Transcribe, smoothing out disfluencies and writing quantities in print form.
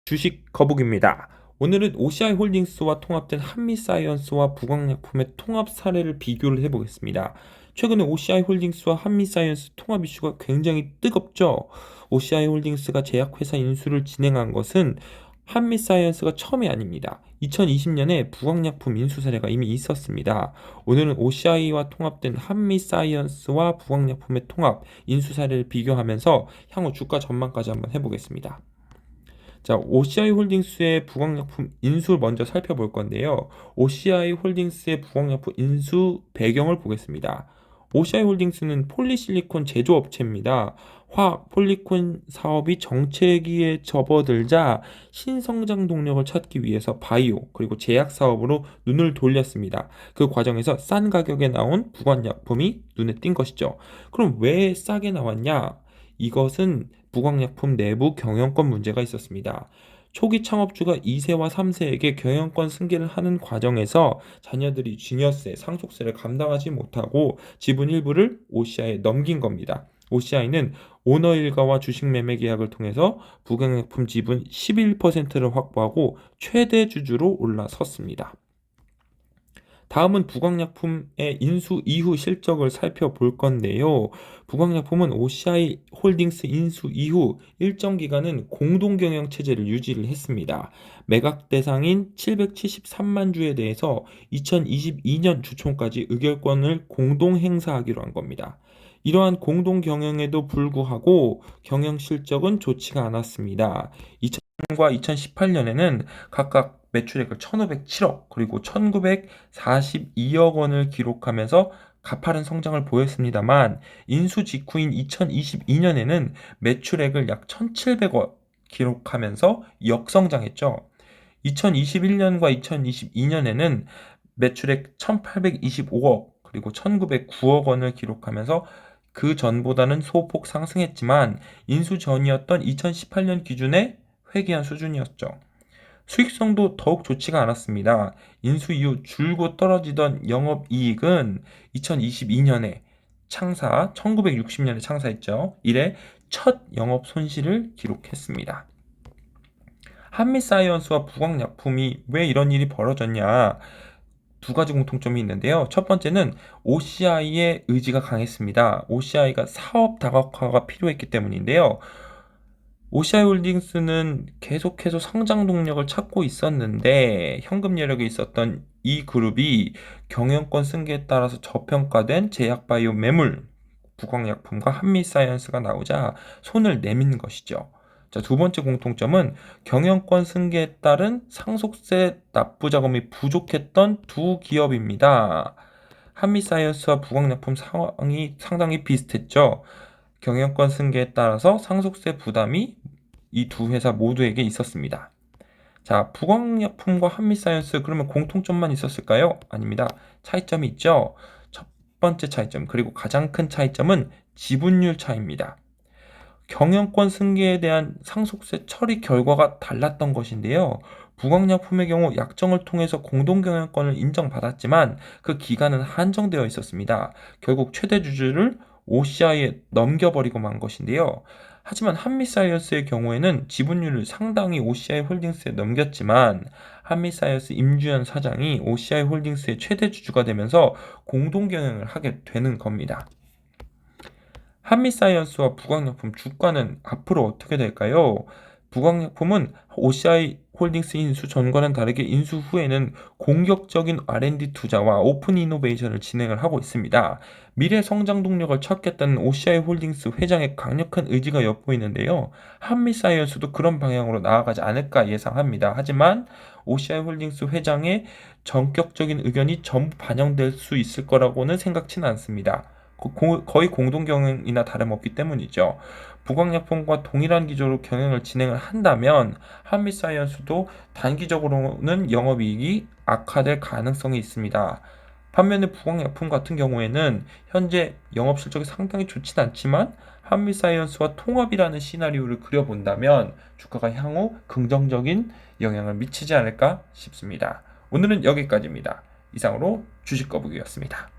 주식 거북입니다. 오늘은 OCI 홀딩스와 통합된 한미사이언스와 부광약품의 통합 사례를 비교를 해보겠습니다. 최근에 OCI 홀딩스와 한미사이언스 통합 이슈가 굉장히 뜨겁죠. OCI 홀딩스가 제약회사 인수를 진행한 것은 한미사이언스가 처음이 아닙니다. 2020년에 부광약품 인수 사례가 이미 있었습니다. 오늘은 OCI와 통합된 한미사이언스와 부광약품의 통합 인수 사례를 비교하면서 향후 주가 전망까지 한번 해보겠습니다. 자, OCI 홀딩스의 부광약품 인수 먼저 살펴볼 건데요. OCI 홀딩스의 부광약품 인수 배경을 보겠습니다. OCI 홀딩스는 폴리실리콘 제조업체입니다. 화학 폴리콘 사업이 정체기에 접어들자 신성장 동력을 찾기 위해서 바이오 그리고 제약 사업으로 눈을 돌렸습니다. 그 과정에서 싼 가격에 나온 부광약품이 눈에 띈 것이죠. 그럼 왜 싸게 나왔냐? 이것은 부광약품 내부 경영권 문제가 있었습니다. 초기 창업주가 2세와 3세에게 경영권 승계를 하는 과정에서 자녀들이 증여세, 상속세를 감당하지 못하고 지분 일부를 OCI에 넘긴 겁니다. OCI는 오너 일가와 주식 매매 계약을 통해서 부광약품 지분 11%를 확보하고 최대 주주로 올라섰습니다. 다음은 부광약품의 인수 이후 실적을 살펴볼 건데요. 부광약품은 OCI 홀딩스 인수 이후 일정 기간은 공동경영 체제를 유지를 했습니다. 매각 대상인 773만 주에 대해서 2022년 주총까지 의결권을 공동 행사하기로 한 겁니다. 이러한 공동 경영에도 불구하고 경영 실적은 좋지가 않았습니다. 2000년과 2018년에는 각각 매출액을 1,507억 그리고 1,942억 원을 기록하면서 가파른 성장을 보였습니다만 인수 직후인 2022년에는 매출액을 약 1,700억 기록하면서 역성장했죠. 2021년과 2022년에는 매출액 1,825억 그리고 1,909억 원을 기록하면서 그 전보다는 소폭 상승했지만 인수 전이었던 2018년 기준의 회귀한 수준이었죠. 수익성도 더욱 좋지가 않았습니다. 인수 이후 줄곧 떨어지던 영업이익은 2022년에 1960년에 창사했죠. 이래 첫 영업 손실을 기록했습니다. 한미사이언스와 부광약품이 왜 이런 일이 벌어졌냐? 두 가지 공통점이 있는데요. 첫 번째는 OCI의 의지가 강했습니다. OCI가 사업 다각화가 필요했기 때문인데요. OCI 홀딩스는 계속해서 성장 동력을 찾고 있었는데 현금 여력이 있었던 이 그룹이 경영권 승계에 따라서 저평가된 제약바이오 매물, 부광약품과 한미사이언스가 나오자 손을 내민 것이죠. 자, 두 번째 공통점은 경영권 승계에 따른 상속세 납부 자금이 부족했던 두 기업입니다. 한미사이언스와 부광약품 상황이 상당히 비슷했죠. 경영권 승계에 따라서 상속세 부담이 이 두 회사 모두에게 있었습니다. 자, 부광약품과 한미사이언스 그러면 공통점만 있었을까요? 아닙니다. 차이점이 있죠. 첫 번째 차이점 그리고 가장 큰 차이점은 지분율 차이입니다. 경영권 승계에 대한 상속세 처리 결과가 달랐던 것인데요. 부광약품의 경우 약정을 통해서 공동경영권을 인정받았지만 그 기간은 한정되어 있었습니다. 결국 최대 주주를 OCI에 넘겨버리고 만 것인데요. 하지만 한미사이언스의 경우에는 지분율을 상당히 OCI 홀딩스에 넘겼지만 한미사이언스 임주연 사장이 OCI 홀딩스의 최대 주주가 되면서 공동경영을 하게 되는 겁니다. 한미사이언스와 부광약품 주가는 앞으로 어떻게 될까요? 부광약품은 OCI 홀딩스 인수 전과는 다르게 인수 후에는 공격적인 R&D 투자와 오픈 이노베이션을 진행을 하고 있습니다. 미래 성장 동력을 찾겠다는 OCI 홀딩스 회장의 강력한 의지가 엿보이는데요. 한미사이언스도 그런 방향으로 나아가지 않을까 예상합니다. 하지만 OCI 홀딩스 회장의 전격적인 의견이 전부 반영될 수 있을 거라고는 생각치는 않습니다. 거의 공동 경영이나 다름없기 때문이죠. 부광약품과 동일한 기조로 경영을 진행을 한다면 한미사이언스도 단기적으로는 영업이익이 악화될 가능성이 있습니다. 반면에 부광약품 같은 경우에는 현재 영업 실적이 상당히 좋진 않지만 한미사이언스와 통합이라는 시나리오를 그려본다면 주가가 향후 긍정적인 영향을 미치지 않을까 싶습니다. 오늘은 여기까지입니다. 이상으로 주식거북이였습니다.